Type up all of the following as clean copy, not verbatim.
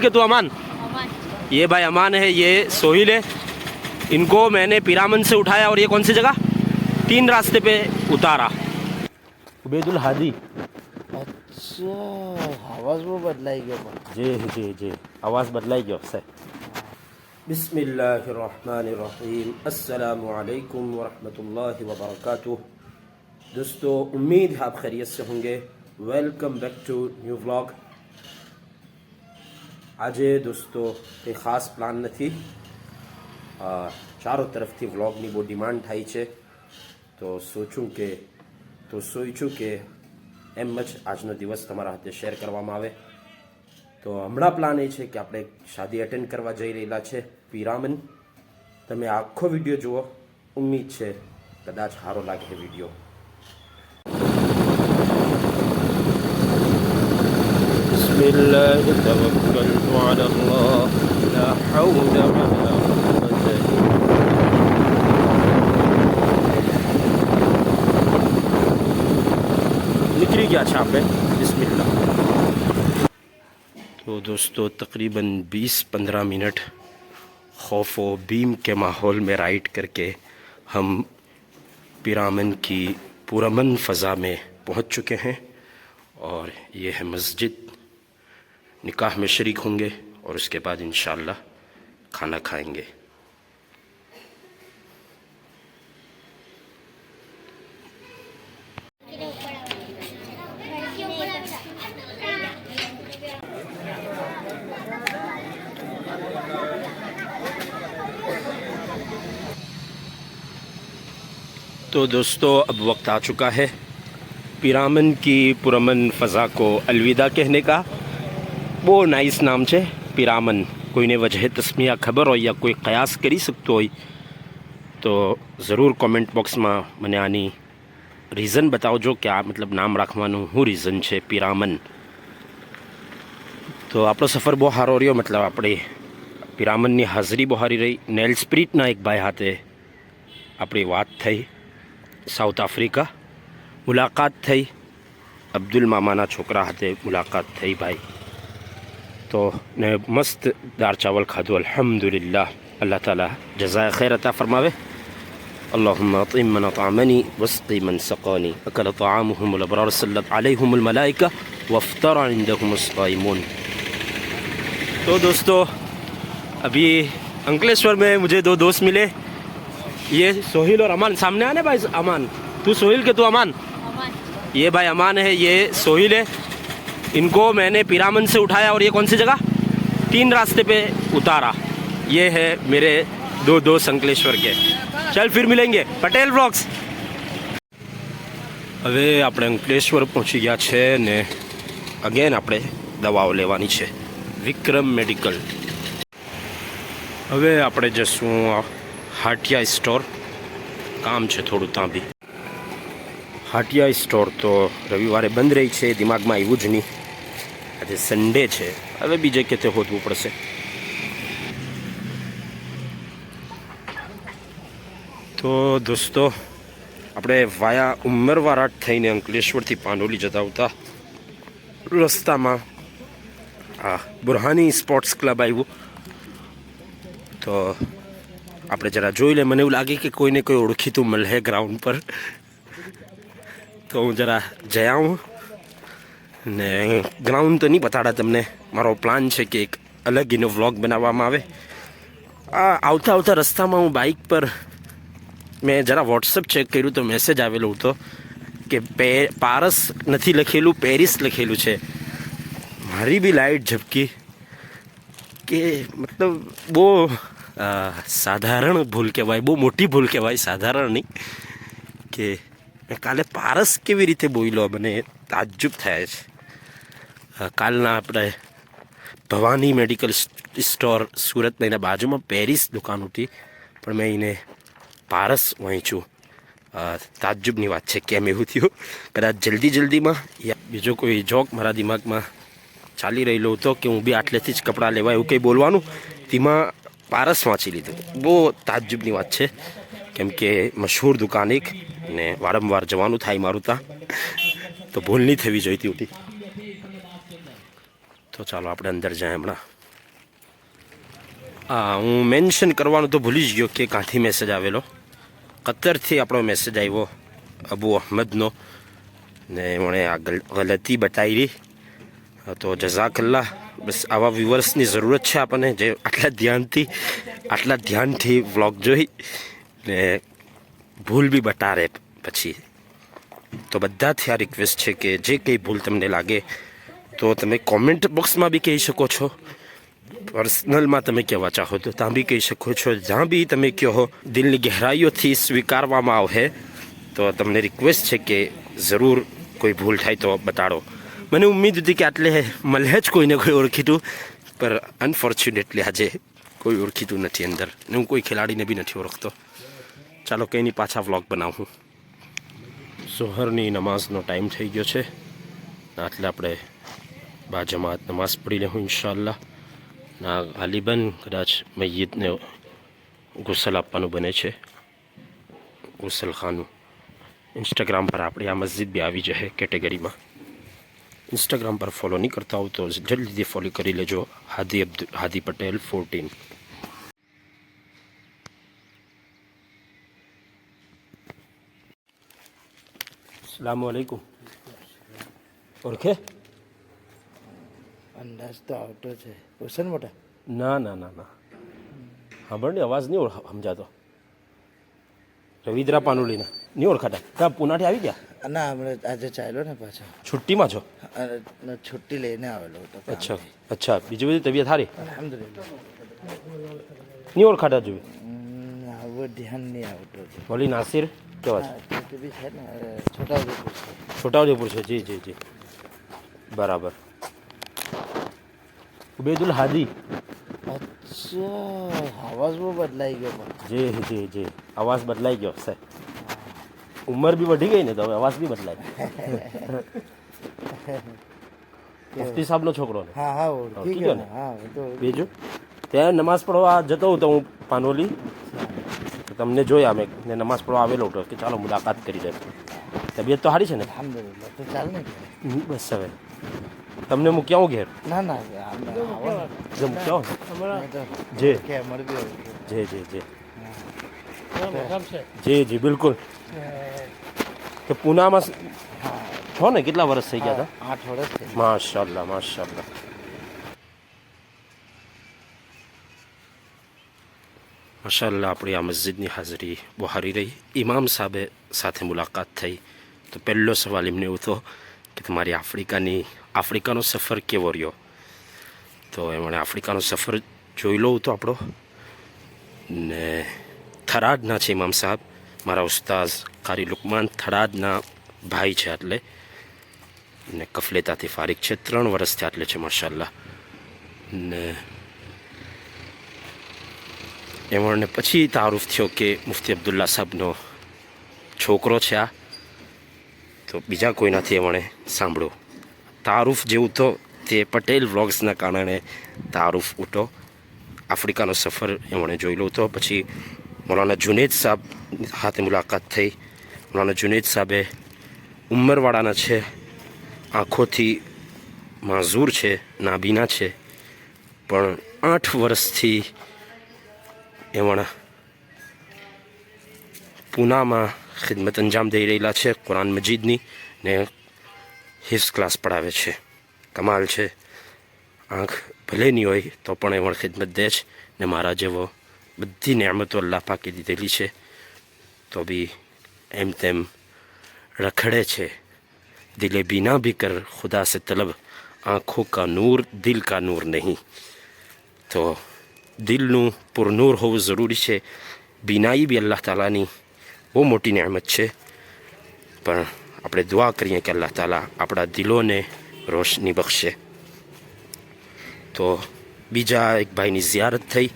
के तू अमान? ये भाई अमान है, ये सोहिल है। इनको मैंने पिरामन से उठाया और ये कौन सी जगह 3 रास्ते पे उतारा। उबैदुल हादी। अच्छा, आवाज वो बदलाई गयो जी जी जी, आवाज़ बदलाई गयो से। बिस्मिल्लाहिर्रहमानिर्रहीम, अस्सलामु अलैकुम वरहमतुल्लाहि वबरकातुह। दोस्तों, उम्मीद है आप खैरियत से होंगे। Welcome back to new vlog. આજે દોસ્તો કંઈ ખાસ પ્લાન નથી, ચારો તરફથી વ્લોગની બહુ ડિમાન્ડ થાય છે, તો સોચ્યું કે એમ જ આજનો દિવસ તમારા હાથે શેર કરવામાં આવે। તો હમણાં પ્લાન એ છે કે આપણે શાદી અટેન્ડ કરવા જઈ રહેલા છે પિરામન। તમે આખો વિડીયો જુઓ, ઉમ્મીદ છે કદાચ સારો લાગે વિડીયો। बिस्मिल्लाह तवक्कलतु अला अल्लाह ला हौला वला कुव्वता निकली गया छाप पे। बिस्मिल्लाह। तो दोस्तों, तकरीबन 20-15 मिनट खौफ व बीम के माहौल में राइड करके हम पिरामन की पुरमन फ़ज़ा में पहुंच चुके हैं और ये है मस्जिद। निकाह में शरीक होंगे और उसके बाद इंशाअल्लाह खाना खाएंगे। तो दोस्तों, अब वक्त आ चुका है पिरामन की पुरमन फ़ज़ा को अलविदा कहने का। બહુ નાઇસ નામ છે પિરામન। કોઈને વજહ તસ્મિયા ખબર હોય યા કોઈ કયાસ કરી શકતો હોય તો ज़रूर કોમેન્ટ બોક્સમાં મને આની રીઝન બતાવજો કે આ મતલબ નામ રાખવાનું શું રીઝન છે પિરામન। તો આપણો સફર બહુ સારો રહ્યો, મતલબ આપણે પિરામનની હાજરી બહુ સારી રહી। નેલ સ્પ્રિટના એક ભાઈ હાથે આપણી વાત થઈ, સાઉથ આફ્રિકા મુલાકાત થઈ, અબ્દુલ મામાના છોકરા હાથે મુલાકાત થઈ ભાઈ। तो ने मस्त दार चावल खाधो, अल्हम्दुलिल्लाह। अल्लाह ताला जज़ाए खैर अता फरमावे। अल्लाहुम्मा अतिम मन अतअमनी वस्क़ी मन सक़ानी अकल तआमुहुमुल अबरार सल्लत अलैहिमुल मलाइका वफ्तर इंदहुमुस साइमून। तो दोस्तों, अभी अंकलेश्वर में मुझे 2 दोस्त मिले, ये सोहिल और अमान। सामने आने भाई, अमान तू सोहिल के तू अमान? ये भाई अमान है, ये सोहिल है। इनको मैंने पिरामन से उठाया और ये कौन सी जगह 3 रास्ते पे उतारा। ये है मेरे 2 दोस्त अंकलेश्वर के। चल फिर मिलेंगे, पटेल व्लॉग्स। હવે આપણે અંકલેશ્વર પહોંચી ગયા છે ને અગેન આપણે દવાઓ લેવાની છે વિક્રમ મેડિકલ। હવે આપણે જશું હાટિયા સ્ટોર, કામ છે થોડું ત્યાં બી। હાટિયા સ્ટોર તો રવિવારે બંધ રહી છે, દિમાગમાં આવ્યું જ નહીં। આજે સન્ડે છે, હવે બીજે કેતે હોદવું પડશે। તો દોસ્તો, આપણે વાયા ઉમરવારાટ થઈને અંકલેશ્વરથી પાંડોલી જતા આવતા રસ્તામાં આ બુરહાની સ્પોર્ટ્સ ક્લબ આવ્યું। તો આપણે જરા જોઈ લે, મને એવું લાગે કે કોઈને કોઈ ઓળખીતું મળે ગ્રાઉન્ડ પર, તો હું જરા જઈ આવું ને ગ્રાઉન્ડ તો નહીં બતાડા તમને। મારો પ્લાન છે કે એક અલગ એનો વ્લોગ બનાવવામાં આવે। આવતા આવતા રસ્તામાં હું બાઇક પર મેં જરા વોટ્સઅપ ચેક કર્યું તો મેસેજ આવેલો હતો કે પારસ નથી લખેલું, પેરિસ લખેલું છે। મારી બી લાઇટ ઝબકી કે મતલબ બહુ સાધારણ ભૂલ કહેવાય, બહુ મોટી ભૂલ કહેવાય, સાધારણ નહીં। કે કાલે પારસ કેવી રીતે બોલ્યો, મને તાજ્જુબ થાય છે। કાલના આપણે ભવાની મેડિકલ સ્ટોર સુરતના એના બાજુમાં પેરિસ દુકાન હતી, પણ મેં એને પારસ વાંચ્યું। તાજ્જુબની વાત છે કેમ એવું થયું। કદાચ જલ્દીમાં યા બીજો કોઈ જોક મારા દિમાગમાં ચાલી રહેલો હતો કે હું બી આટલેથી જ કપડાં લેવા એવું કંઈ બોલવાનું, તેમાં પારસ વાંચી લીધું। બહુ તાજ્જુબની વાત છે, કેમ કે મશહૂર દુકાન એક ને વારંવાર જવાનું થાય મારું ત્યાં, તો ભૂલ નહીં થવી જોઈતી હતી। તો ચાલો આપણે અંદર જાય હમણાં। હા, હું મેન્શન કરવાનું તો ભૂલી જ ગયો કે કાંથી મેસેજ આવેલો. કતરથી આપણો મેસેજ આવ્યો અબુ અહમદનો, ને એમણે આ ગલતી બતાવી. તો જઝાકલ્લા. બસ આવા વ્યુઅર્સની જરૂરત છે આપણને, જે આટલા ધ્યાનથી વ્લોગ જોઈ ને ભૂલ બી બતાવે પછી. તો બધાથી આ રિક્વેસ્ટ છે કે જે કંઈ ભૂલ તમને લાગે તો તમે કોમેન્ટ બોક્સમાં બી કહી શકો છો, પર્સનલમાં તમે કહેવા ચાહો તો ત્યાં બી કહી શકો છો. જ્યાં બી તમે કહો દિલની ગહેરાઈઓથી સ્વીકારવામાં આવે. તો તમને રિક્વેસ્ટ છે કે જરૂર કોઈ ભૂલ થાય તો બતાડો. મને ઉમ્મીદ હતી કે આટલે મળે જ કોઈને કોઈ ઓળખીતું, પર અનફોર્ચ્યુનેટલી આજે કોઈ ઓળખીતું નથી અંદર, ને હું કોઈ ખેલાડીને બી નથી ઓળખતો. ચાલો કંઈ નહીં, પાછા વ્લોગ બનાવું. સોહરની નમાઝનો ટાઈમ થઈ ગયો છે, એટલે આપણે બાજમાત નમાઝ પડી લેવું ઇન્શાઅલ્લાહ. ના ગાલિબન કદાચ મય્યદને ગુસલ આપવાનું બને છે, ગુસલખાનું. ઇન્સ્ટાગ્રામ પર આપણી આ મસ્જિદ બી આવી જશે કેટેગરીમાં. ઇન્સ્ટાગ્રામ પર ફોલો નહીં કરતા હોવ તો જલ્દીથી ફોલો કરી લેજો, હાદી પટેલ 14. અસલામ વાલેકુમ. ઓળખે? અંદાજ તો આવતો છે. ઓછન મોટા ના ના ના ના, સાંભળ ને, અવાજ નહીં સમજાતો. રવિદ્રા પાનુલીના નહીં ઓળખાતા? ક્યાં પુનાથી આવી ગયા? ના, હમણાં આજે ચાલ્યો ને પાછો. છુટ્ટીમાં છો? છુટ્ટી લઈને આવેલો હતો. અચ્છા અચ્છા. બીજી બધી તબિયત સારી? અલ્હમ્દુલિલ્લાહ. નહીં ઓળખાતા જોયું? આવું ધ્યાન નહીં આવતું છે. મોલી નાસિર કેવા છે? તે બી છે ને, છોટાઉદેપુર છે. છોટાઉદેપુર છે. જી જી જી, બરાબર. ઉબેદુલ હાદી. અચ્છા, આવાજ બહુ બદલાઈ ગયો પણ. જી જી જી, અવાજ બદલાઈ ગયો સાહેબ. ઉંમર બી વધી ગઈ ને, તો હવે અવાજ બી બદલાય. મુફ્તી સાહેબનો છોકરો ને? હા હા, ઓળખી ગયો ને. હા, તો બીજું ત્યાં નમાઝ પડવા જતો હતો હું પાનોલી, તો તમને જોયા મેં ને નમાઝ પડવા આવેલો હતો કે ચાલો મુલાકાત કરી દે. તબિયત તો સારી છે ને? અલ્હમ્દુલિલ્લાહ. તો ચાલ ને. બસ હવે તમને મૂક્યા હું ઘેર? ના ના, જો મૂક્યા જે કે અમારે બી જી જી જી જી જી બિલકુલ. કે પૂનામાં છો ને? કેટલા વર્ષ થઈ ગયા હતા? 8 વર્ષ થઈ. માશાલ્લાહ માશાલ્લાહ. માશાલ્લાહ, આપણી આ મસ્જિદની હાજરી બહુ સારી રહી. ઇમામ સાહેબે સાથે મુલાકાત થઈ તો પહેલો સવાલ એમને એવો હતો કે તમારી આફ્રિકાનો સફર કેવો રહ્યો? તો એમણે આફ્રિકાનો સફર જોઈ લો તો આપણો, ને થરાદના છે ઇમામ સાહેબ, મારા ઉસ્તાઝ કારી લુકમાન થરાદના ભાઈ છે. એટલે ને કફલેતાથી ફારિક છે, 3 વર્ષથી આટલે છે માશાલ્લાહ. ને એમણે પછી તારુફ થયો કે મુફ્તી અબ્દુલ્લા સાહેબનો છોકરો છે આ, તો બીજા કોઈનાથી એમણે સાંભળ્યો. તારુફ જેવું તો તે પટેલ વ્લોગ્સના કારણે તારુફ ઉઠો. આફ્રિકાનો સફર એમણે જોઈ લો તો પછી મૌલાના જુનેદ સાહેબ સાથે મુલાકાત થઈ. મૌલાના જુનેદ સાહેબે ઉંમરવાળાના છે, આંખોથી માઝૂર છે, નાબીના છે, પણ 8 વર્ષથી એમણે પૂનામાં ખિદમત અંજામ દઈ રહેલા છે કુરાન મજીદની, ને હિફ્ઝ ક્લાસ પઢાવે છે. કમાલ છે. આંખ ભલે નહીં હોય તો પણ એમણે ખિદમત દે છે, ને મારા જેવો બધી નેમતો અલ્લાહ પાકે દીધેલી છે તો બી એમ તેમ રખડે છે. દિલે બીના ભી કર ખુદા સે તલબ, આંખો કા નૂર દિલ કા નૂર નહીં. તો દિલનું પુરનૂર હોવું જરૂરી છે. બીનાઈ બી અલ્લાહ તાલાની બહુ મોટી નેમત છે, પણ આપણે દુઆ કરીએ કે અલ્લાહ તાલા આપણા દિલોને રોશની બખશે. તો બીજા એક ભાઈની ઝિયારત થઈ.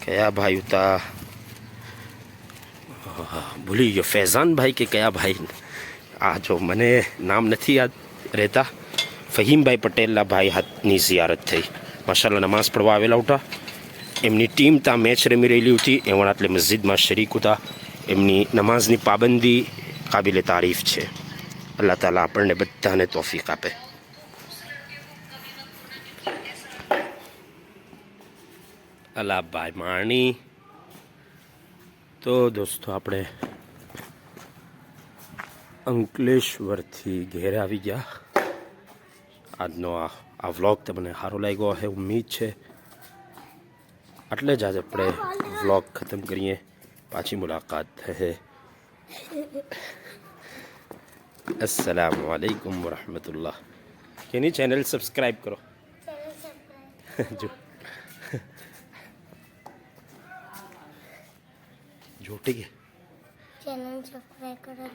કયા ભાઈ હતા? ભૂલી ગયો, ફૈઝાન ભાઈ કે કયા ભાઈ? આ જો મને નામ નથી યાદ રહેતા. ફહીમભાઈ પટેલના ભાઈ હાથની ઝિયારત થઈ. માશાલ્લાહ, નમાઝ પડવા આવેલા હતા. એમની ટીમ ત્યાં મેચ રમી રહેલી હતી, એમણે એટલે મસ્જિદમાં શરીક હતા. એમની નમાઝની પાબંદી કાબિલે તારીફ છે. અલ્લાહ તાલા આપણને બધાને તોફીક આપે. અલાભાઈ માણી. તો દોસ્તો આપણે અંકલેશ્વરથી ઘેર આવી ગયા. આજનો આ વ્લોગ તમને સારો લાગ્યો હશે ઉમ્મીદ છે. એટલે જ આજે આપણે વ્લોગ ખતમ કરીએ. પાછી મુલાકાત થશે. अस्सलाम वालेकुम वरहमतुल्लाह. કેની ચેનલ સબસ્ક્રાઇબ કરો જો જો ઠીક ચેનલ સબસ્ક્રાઇબ કરો.